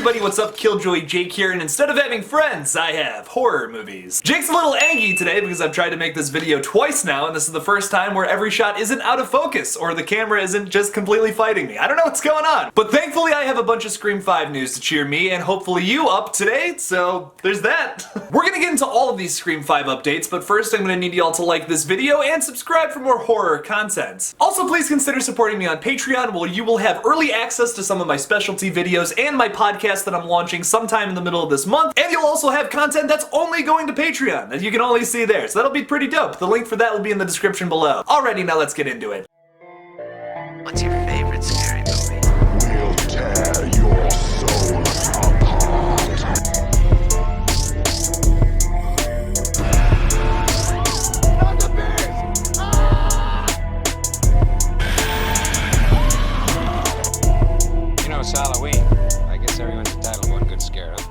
everybody, what's up? KillJoy Jake here, and instead of having friends, I have horror movies. Jake's a little angry today because I've tried to make this video twice now, and this is the first time where every shot isn't out of focus, or the camera isn't just completely fighting me. I don't know what's going on. But thankfully I have a bunch of Scream 5 news to cheer me, and hopefully you up today, so there's that. We're gonna get into all of these Scream 5 updates, but first I'm gonna need y'all to like this video and subscribe for more horror content. Also, please consider supporting me on Patreon, where you will have early access to some of my specialty videos and my podcast that I'm launching sometime in the middle of this month, and you'll also have content that's only going to Patreon that you can only see there, so that'll be pretty dope. The link for that will be in the description below. Alrighty, now let's get into it. What's your favorite scary movie? We'll tear your soul apart. Not the beast! Ah! You know, it's Halloween. I guess everyone's entitled to one good scare, huh?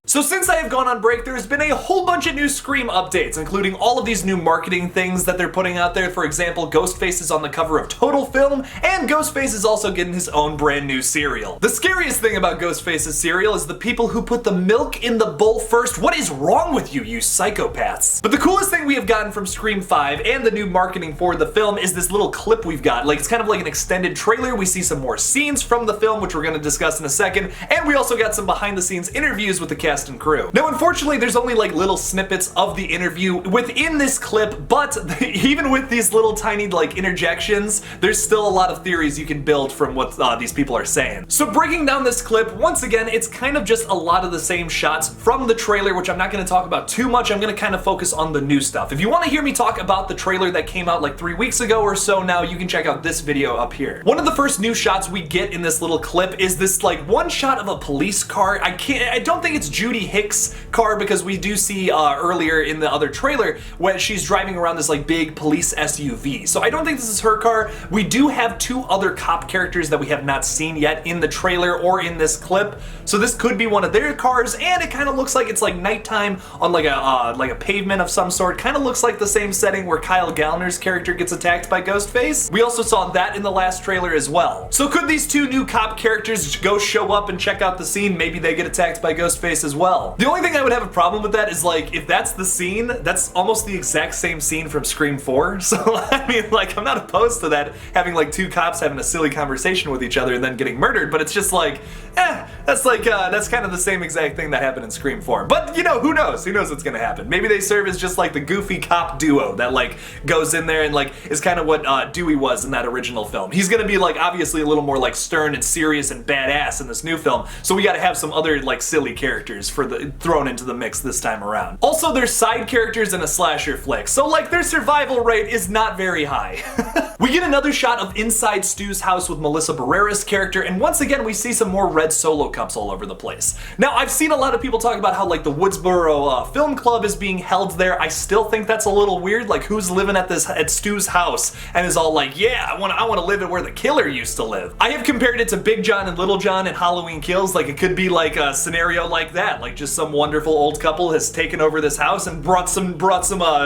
So since I have gone on break, there's been a whole bunch of new Scream updates, including all of these new marketing things that they're putting out there. For example, Ghostface is on the cover of Total Film, and Ghostface is also getting his own brand new cereal. The scariest thing about Ghostface's cereal is the people who put the milk in the bowl first. What is wrong with you, you psychopaths? But the coolest thing we have gotten from Scream 5 and the new marketing for the film is this little clip we've got. Like, it's kind of like an extended trailer. We see some more scenes from the film, which we're going to discuss in a second, and we also got some behind the scenes interviews with the cast and crew. Now, unfortunately, there's only like little snippets of the interview within this clip, but even with these little tiny like interjections, there's still a lot of theories you can build from what these people are saying. So breaking down this clip, once again, it's kind of just a lot of the same shots from the trailer, which I'm not going to talk about too much. I'm going to kind of focus on the new stuff. If you want to hear me talk about the trailer that came out like 3 weeks ago or so now, you can check out this video up here. One of the first new shots we get in this little clip is this like one shot of a police car. I don't think it's Judy Hicks' car, because we do see earlier in the other trailer when she's driving around this like big police SUV. So I don't think this is her car. We do have two other cop characters that we have not seen yet in the trailer or in this clip. So this could be one of their cars, and it kind of looks like it's like nighttime on like a pavement of some sort. Kind of looks like the same setting where Kyle Gallner's character gets attacked by Ghostface. We also saw that in the last trailer as well. So could these two new cop characters go show up and check out the scene? Maybe they get attacked by Ghostface as well. The only thing I would have a problem with that is like, if that's the scene, that's almost the exact same scene from Scream 4. So I mean, like, I'm not opposed to that, having like two cops having a silly conversation with each other and then getting murdered, but it's just like, that's like, that's kind of the same exact thing that happened in Scream 4. But you know, who knows? Who knows what's gonna happen? Maybe they serve as just like the goofy cop duo that like goes in there and like is kind of what Dewey was in that original film. He's gonna be like obviously a little more like stern and serious and badass in this new film, so we gotta have some other like silly characters for the thrown into the mix this time around. Also, they're side characters in a slasher flick, so like their survival rate is not very high. We get another shot of inside Stu's house with Melissa Barrera's character, and once again we see some more red Solo cups all over the place. Now, I've seen a lot of people talk about how like the Woodsboro Film Club is being held there. I still think that's a little weird. Like, who's living at Stu's house and is all like, yeah, I want to live at where the killer used to live. I have compared it to Big John and Little John in Halloween Kills. Like, it could be like a scenario like that, like just some wonderful old couple has taken over this house and brought some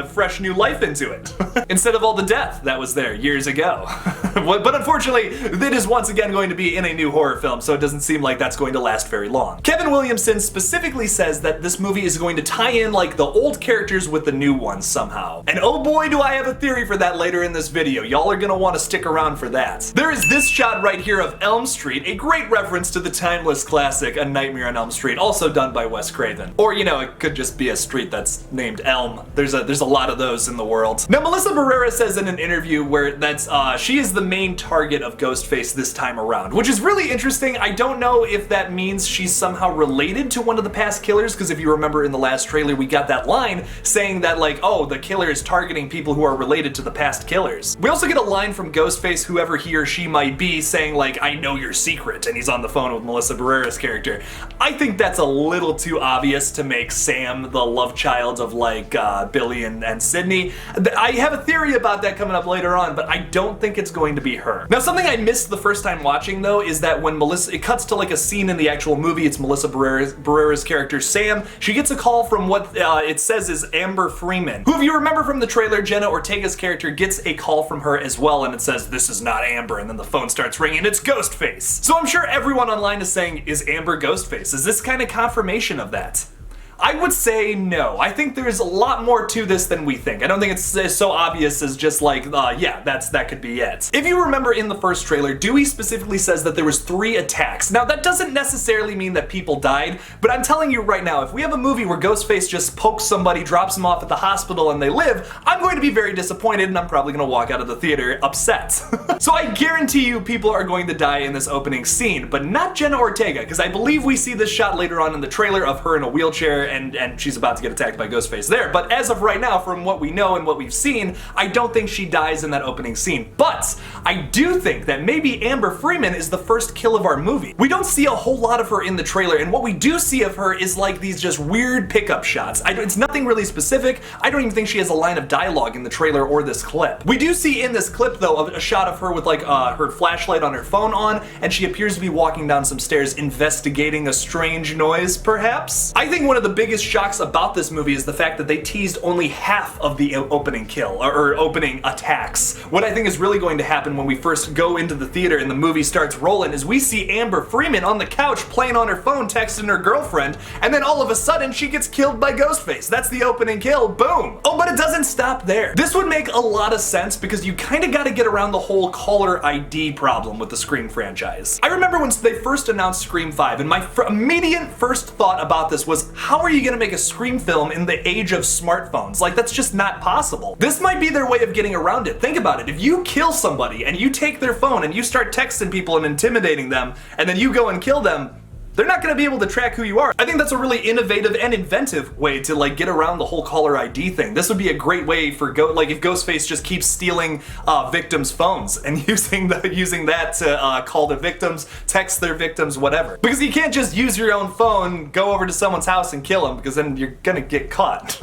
fresh new life into it instead of all the death that was there years ago. But unfortunately, it is once again going to be in a new horror film, so it doesn't seem like that's going to last very long. Kevin Williamson specifically says that this movie is going to tie in like the old characters with the new ones somehow. And oh boy, do I have a theory for that later in this video. Y'all are gonna want to stick around for that. There is this shot right here of Elm Street, a great reference to the timeless classic A Nightmare on Elm Street, also done by Wes Craven. Or, you know, it could just be a street that's named Elm. There's a lot of those in the world. Now, Melissa Barrera says in an interview where she is the main target of Ghostface this time around, which is really interesting. I don't know if that means she's somehow related to one of the past killers, because if you remember in the last trailer, we got that line saying that like, oh, the killer is targeting people who are related to the past killers. We also get a line from Ghostface, whoever he or she might be, saying like, I know your secret, and he's on the phone with Melissa Barrera's character. I think that's a little too obvious to make Sam the love child of like Billy and Sydney. I have a theory about that coming up later on, but I don't think it's going going to be her. Now, something I missed the first time watching, though, is that when it cuts to like a scene in the actual movie, it's Melissa Barrera's character, Sam. She gets a call from what it says is Amber Freeman, who, if you remember from the trailer, Jenna Ortega's character gets a call from her as well, and it says, "This is not Amber," and then the phone starts ringing, it's Ghostface. So I'm sure everyone online is saying, is Amber Ghostface? Is this kind of confirmation of that? I would say no. I think there's a lot more to this than we think. I don't think it's so obvious as just like, yeah, that could be it. If you remember in the first trailer, Dewey specifically says that there was 3 attacks. Now, that doesn't necessarily mean that people died, but I'm telling you right now, if we have a movie where Ghostface just pokes somebody, drops them off at the hospital, and they live, I'm going to be very disappointed, and I'm probably going to walk out of the theater upset. So I guarantee you people are going to die in this opening scene, but not Jenna Ortega, because I believe we see this shot later on in the trailer of her in a wheelchair, and she's about to get attacked by Ghostface there. But as of right now, from what we know and what we've seen, I don't think she dies in that opening scene. But I do think that maybe Amber Freeman is the first kill of our movie. We don't see a whole lot of her in the trailer, and what we do see of her is like these just weird pickup shots. It's nothing really specific. I don't even think she has a line of dialogue in the trailer or this clip. We do see in this clip, though, a shot of her with like her flashlight on her phone on, and she appears to be walking down some stairs investigating a strange noise, perhaps? I think one of the biggest shocks about this movie is the fact that they teased only half of the opening kill, or opening attacks. What I think is really going to happen when we first go into the theater and the movie starts rolling is we see Amber Freeman on the couch playing on her phone, texting her girlfriend, and then all of a sudden she gets killed by Ghostface. That's the opening kill, boom. Oh, but it doesn't stop there. This would make a lot of sense because you kind of got to get around the whole caller ID problem with the Scream franchise. I remember when they first announced Scream 5, and my immediate first thought about this was, how are you going to make a Scream film in the age of smartphones? Like, that's just not possible. This might be their way of getting around it. Think about it. If you kill somebody and you take their phone and you start texting people and intimidating them, and then you go and kill them, they're not gonna be able to track who you are. I think that's a really innovative and inventive way to like get around the whole caller ID thing. This would be a great way for if Ghostface just keeps stealing victims' phones and using that to call the victims, text their victims, whatever. Because you can't just use your own phone, go over to someone's house and kill them, because then you're gonna get caught.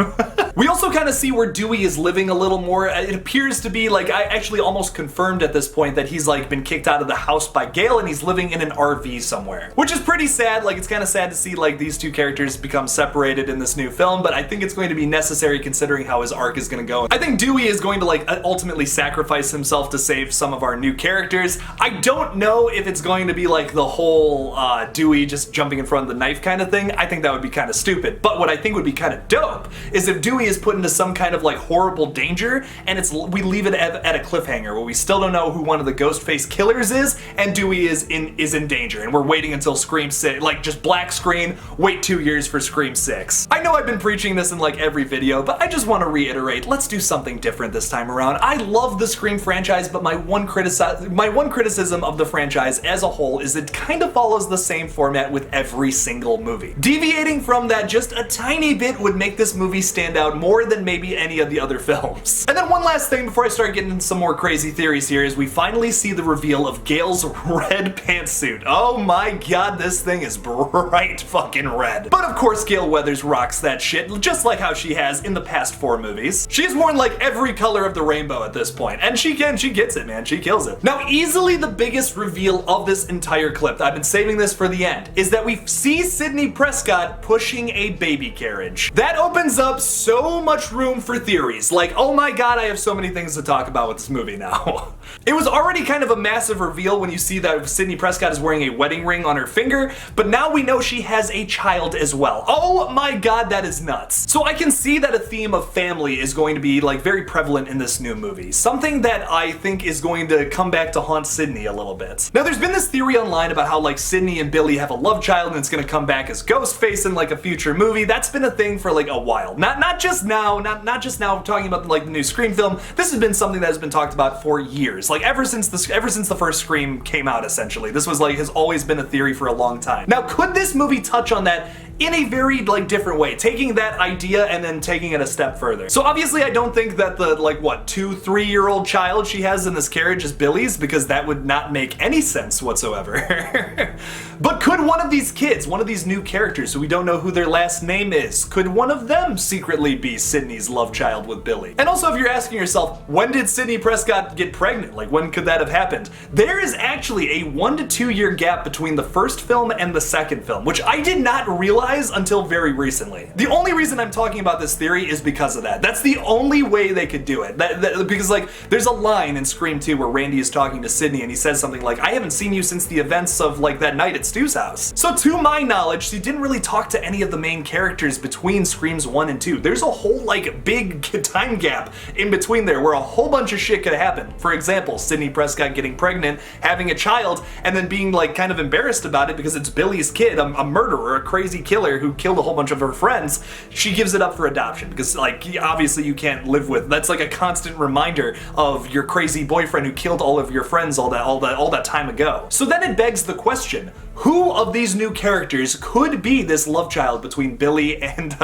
We also kind of see where Dewey is living a little more. It appears to be like, I actually almost confirmed at this point that he's like been kicked out of the house by Gale and he's living in an RV somewhere, which is pretty sad. Like, it's kind of sad to see like these two characters become separated in this new film, but I think it's going to be necessary considering how his arc is going to go. I think Dewey is going to like ultimately sacrifice himself to save some of our new characters. I don't know if it's going to be like the whole Dewey just jumping in front of the knife kind of thing. I think that would be kind of stupid. But what I think would be kind of dope is if Dewey is put into some kind of like horrible danger and we leave it at a cliffhanger where we still don't know who one of the Ghostface killers is, and Dewey is in danger, and we're waiting until Scream 6, like just black screen, wait 2 years for Scream 6. I know I've been preaching this in like every video, but I just want to reiterate, let's do something different this time around. I love the Scream franchise, but my one criticism of the franchise as a whole is it kind of follows the same format with every single movie. Deviating from that just a tiny bit would make this movie stand out more than maybe any of the other films. And then one last thing before I start getting into some more crazy theories here is we finally see the reveal of Gale's red pantsuit. Oh my god, this thing is bright fucking red. But of course Gale Weathers rocks that shit, just like how she has in the past 4 movies. She's worn like every color of the rainbow at this point, and she gets it, man, she kills it. Now, easily the biggest reveal of this entire clip, I've been saving this for the end, is that we see Sidney Prescott pushing a baby carriage. That opens up so much room for theories, like, oh my god, I have so many things to talk about with this movie now. It was already kind of a massive reveal when you see that Sidney Prescott is wearing a wedding ring on her finger, but now we know she has a child as well. Oh my god, that is nuts. So I can see that a theme of family is going to be like very prevalent in this new movie. Something that I think is going to come back to haunt Sidney a little bit. Now there's been this theory online about how like Sidney and Billy have a love child and it's gonna come back as Ghostface in like a future movie. That's been a thing for like a while. Not just now talking about like the new Scream film. This has been something that has been talked about for years. Like ever since the first Scream came out, essentially. This was like has always been a theory for a long time. Now, could this movie touch on that in a very like different way, taking that idea and then taking it a step further. So obviously I don't think that the like what 2-3-year-old child she has in this carriage is Billy's, because that would not make any sense whatsoever. But could one of these kids, one of these new characters who we don't know who their last name is, could one of them secretly be Sydney's love child with Billy? And also, if you're asking yourself, when did Sidney Prescott get pregnant? Like, when could that have happened? There is actually a 1 to 2 year gap between the first film and the second film, which I did not realize until very recently. The only reason I'm talking about this theory is because of that. That's the only way they could do it. Because like, there's a line in Scream 2 where Randy is talking to Sidney and he says something like, I haven't seen you since the events of like that night at Stu's house. So to my knowledge, she didn't really talk to any of the main characters between Screams 1 and 2. There's a whole like big time gap in between there where a whole bunch of shit could happen. For example, Sidney Prescott getting pregnant, having a child, and then being like kind of embarrassed about it because it's Billy's kid, a murderer, a crazy killer who killed a whole bunch of her friends. She gives it up for adoption because like obviously you can't live with, that's like a constant reminder of your crazy boyfriend who killed all of your friends all that time ago. So then it begs the question, who of these new characters could be this love child between Billy and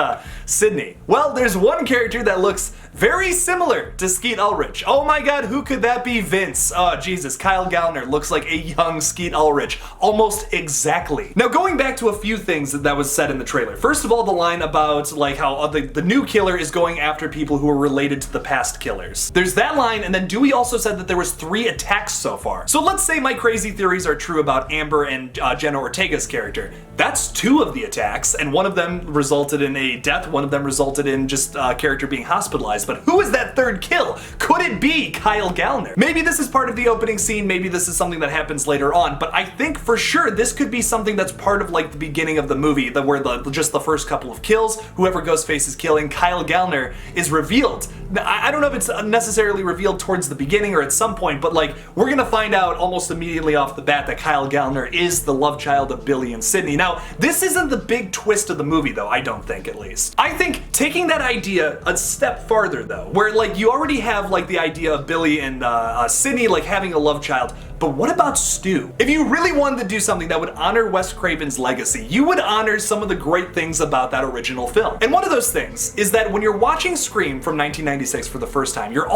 Sydney? Well, there's one character that looks very similar to Skeet Ulrich. Oh my god, who could that be? Vince. Oh Jesus, Kyle Gallner looks like a young Skeet Ulrich, almost exactly. Now going back to a few things that was said in the trailer. First of all, the line about like how the new killer is going after people who are related to the past killers. There's that line, and then Dewey also said that there was 3 attacks so far. So let's say my crazy theories are true about Amber and Jenna Ortega's character. That's 2 of the attacks, and one of them resulted in a death, one of them resulted in just a character being hospitalized. But who is that third kill? Could it be Kyle Gallner? Maybe this is part of the opening scene, maybe this is something that happens later on, but I think for sure this could be something that's part of like the beginning of the movie, where just the first couple of kills, whoever Ghostface is killing, Kyle Gallner is revealed. Now, I don't know if it's necessarily revealed towards the beginning or at some point, but like we're gonna find out almost immediately off the bat that Kyle Gallner is the love child of Billy and Sydney. Now, this isn't the big twist of the movie though, I don't think, at least. I think taking that idea a step farther though, where like you already have like the idea of Billy and Sydney like having a love child, but what about Stu? If you really wanted to do something that would honor Wes Craven's legacy, you would honor some of the great things about that original film. And one of those things is that when you're watching Scream from 1996 for the first time, you're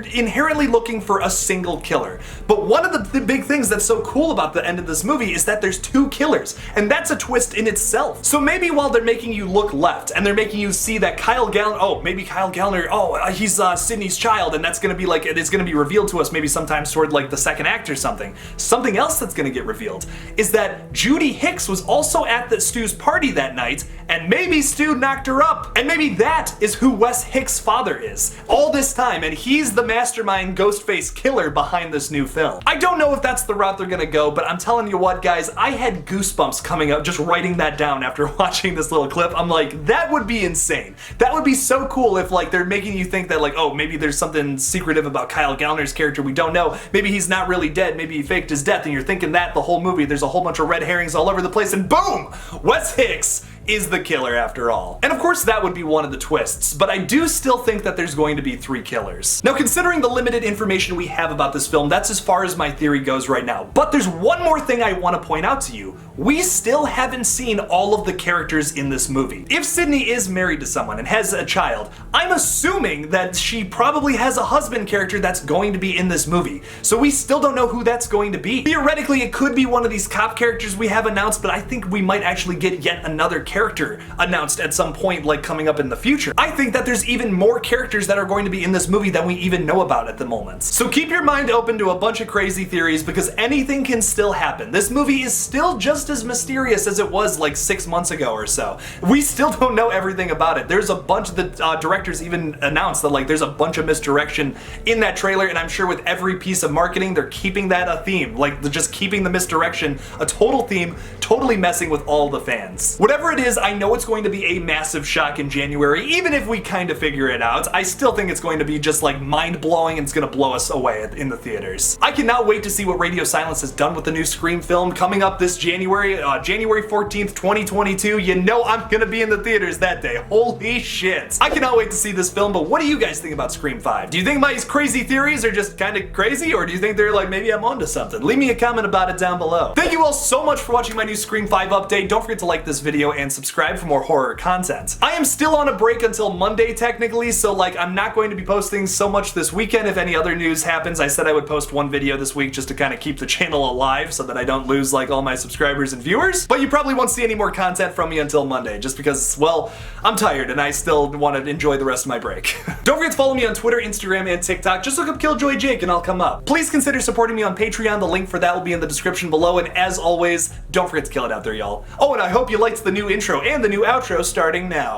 inherently looking for a single killer. But one of the big things that's so cool about the end of this movie is that there's 2 killers, and that's a twist in itself. So maybe while they're making you look left and they're making you see that Kyle Gallner, he's Sydney's child, and that's gonna be like, it's gonna be revealed to us maybe sometimes toward like the second act or something. Something else that's gonna get revealed is that Judy Hicks was also at Stu's party that night, and maybe Stu knocked her up, and maybe that is who Wes Hicks' father is all this time, and he's the mastermind Ghostface killer behind this new film. I don't know if that's the route they're gonna go, but I'm telling you what, guys, I had goosebumps coming up just writing that down after watching this little clip. I'm like, that would be insane. That would be so cool if like they're making you think that like, oh, maybe there's something secretive about Kyle Gallner's character we don't know. Maybe he's not really dead. Maybe he faked his death, and you're thinking that the whole movie. There's a whole bunch of red herrings all over the place, and boom! Wes Hicks is the killer after all. And of course that would be one of the twists, but I do still think that there's going to be 3 killers. Now, considering the limited information we have about this film, that's as far as my theory goes right now. But there's one more thing I want to point out to you. We still haven't seen all of the characters in this movie. If Sydney is married to someone and has a child, I'm assuming that she probably has a husband character that's going to be in this movie. So we still don't know who that's going to be. Theoretically, it could be one of these cop characters we have announced, but I think we might actually get yet another character announced at some point, like coming up in the future. I think that there's even more characters that are going to be in this movie than we even know about at the moment. So keep your mind open to a bunch of crazy theories, because anything can still happen. This movie is still just as mysterious as it was like 6 months ago or so. We still don't know everything about it. There's a bunch of the directors even announced that like there's a bunch of misdirection in that trailer, and I'm sure with every piece of marketing they're keeping that a theme, like they're just keeping the misdirection a total theme, totally messing with all the fans. Whatever it is, I know it's going to be a massive shock in January. Even if we kind of figure it out, I still think it's going to be just like mind-blowing, and it's going to blow us away in the theaters. I cannot wait to see what Radio Silence has done with the new Scream film coming up this January. January 14th, 2022. You know I'm gonna be in the theaters that day. Holy shit. I cannot wait to see this film, but what do you guys think about Scream 5? Do you think my crazy theories are just kind of crazy, or do you think they're like, maybe I'm onto something? Leave me a comment about it down below. Thank you all so much for watching my new Scream 5 update. Don't forget to like this video and subscribe for more horror content. I am still on a break until Monday technically, so like I'm not going to be posting so much this weekend. If any other news happens, I said I would post one video this week just to kind of keep the channel alive so that I don't lose like all my subscribers and viewers. But you probably won't see any more content from me until Monday, just because, well, I'm tired and I still want to enjoy the rest of my break. Don't forget to follow me on Twitter, Instagram, and TikTok. Just look up KillJoy Jake and I'll come up. Please consider supporting me on Patreon. The link for that will be in the description below, and as always, don't forget to kill it out there, y'all. Oh, and I hope you liked the new intro and the new outro starting now.